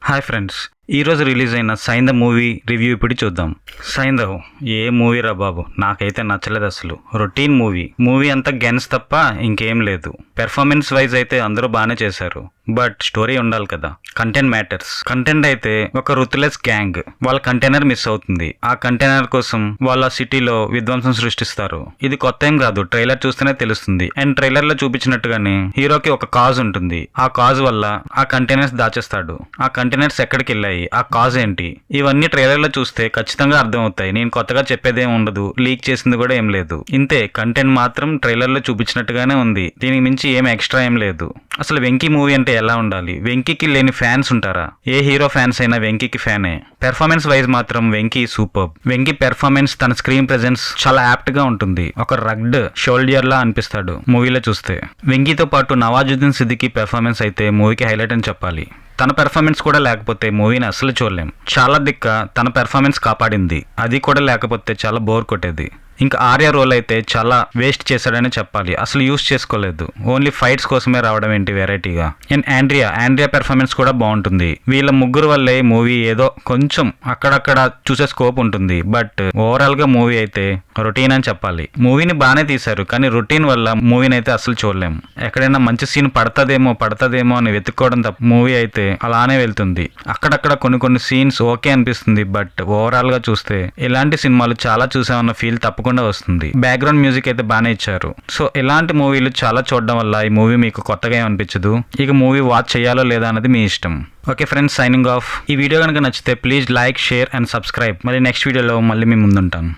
Hi friends, ఈరోజు release అయిన Saindhav movie review ఇప్పుడు చూద్దాం. సైంధవ్ ఏ మూవీ రా బాబు, నాకైతే నచ్చలేదు అసలు. రొటీన్ మూవీ అంతా గెన్స్ తప్ప ఇంకేం లేదు. పెర్ఫార్మెన్స్ వైజ్ అయితే అందరూ బాగానే చేశారు, బట్ స్టోరీ ఉండాలి కదా. Content matters. కంటెంట్ అయితే ఒక రుత్లెస్ గ్యాంగ్, వాళ్ళ కంటైనర్ మిస్ అవుతుంది. ఆ కంటైనర్ కోసం వాళ్ళ సిటీలో విధ్వంసం సృష్టిస్తారు. ఇది కొత్త ఏం కాదు, ట్రైలర్ చూస్తేనే తెలుస్తుంది. అండ్ ట్రైలర్ లో చూపించినట్టుగానే హీరోకి ఒక కాజ్ ఉంటుంది. ఆ కాజ్ వల్ల ఆ కంటైనర్స్ దాచేస్తాడు. ఆ కంటైనర్స్ ఎక్కడికి వెళ్ళాయి, ఆ కాజ్ ఏంటి, ఇవన్నీ ట్రైలర్ లో చూస్తే ఖచ్చితంగా అర్థం అవుతాయి. నేను కొత్తగా చెప్పేదేం ఉండదు, లీక్ చేసింది కూడా ఏం లేదు. ఇంతే, కంటెంట్ మాత్రం ట్రైలర్ లో చూపించినట్టుగానే ఉంది. దీనికి మించి ఏం ఎక్స్ట్రా ఏం లేదు. అసలు వెంకీ మూవీ అంటే ఎలా ఉండాలి? వెంకీకి లేని ఫ్యాన్స్ ఉంటారా? ఏ హీరో ఫ్యాన్స్ అయినా వెంకీకి ఫ్యానే. పెర్ఫార్మెన్స్ వైజ్ మాత్రం వెంకీ సూపర్. వెంకీ పెర్ఫార్మెన్స్, తన స్క్రీన్ ప్రెజెన్స్ చాలా యాప్ట్ గా ఉంటుంది. ఒక రగ్డ్ షోల్డర్ లా అనిపిస్తాడు మూవీలో చూస్తే. వెంకీతో పాటు నవాజుద్దీన్ సిద్దికీ పెర్ఫార్మెన్స్ అయితే మూవీకి హైలైట్ అని చెప్పాలి. తన పెర్ఫార్మెన్స్ కూడా లేకపోతే మూవీని అసలు చూడలేం. చాలా దిక్క తన పెర్ఫార్మెన్స్ కాపాడింది. అది కూడా లేకపోతే చాలా బోర్ కొట్టేది. ఇంకా ఆర్య రోల్ అయితే చాలా వేస్ట్ చేశాడని చెప్పాలి. అసలు యూస్ చేసుకోలేదు. ఓన్లీ ఫైట్స్ కోసమే రావడం ఏంటి వెరైటీగా. అండ్ ఆండ్రియా పెర్ఫార్మెన్స్ కూడా బాగుంటుంది. వీళ్ళ ముగ్గురు వల్లే మూవీ ఏదో కొంచెం అక్కడక్కడ చూసే స్కోప్ ఉంటుంది. బట్ ఓవరాల్ గా మూవీ అయితే రొటీన్ అని చెప్పాలి. మూవీని బాగానే తీశారు, కానీ రొటీన్ వల్ల మూవీని అయితే అసలు చూడలేం. ఎక్కడైనా మంచి సీన్ పడతదేమో అని వెతుక్కోవడం తప్ప మూవీ అయితే అలానే వెళ్తుంది. అక్కడక్కడ కొన్ని సీన్స్ ఓకే అనిపిస్తుంది, బట్ ఓవరాల్ గా చూస్తే ఇలాంటి సినిమాలు చాలా చూసామన్న ఫీల్ తప్పకుండా వస్తుంది. బ్యాక్గ్రౌండ్ మ్యూజిక్ అయితే బాగానే ఇచ్చారు. సో ఇలాంటి మూవీలు చాలా చూడడం వల్ల ఈ మూవీ మీకు కొత్తగా ఏమనిపించదు. ఇక మూవీ వాచ్ చేయాలో లేదా అన్నది మీ ఇష్టం. Okay friends, signing off. ఈ వీడియో కనుక నచ్చితే please like, share and subscribe. మళ్ళీ నెక్స్ట్ వీడియోలో మళ్ళీ మీ ముందుంటాను.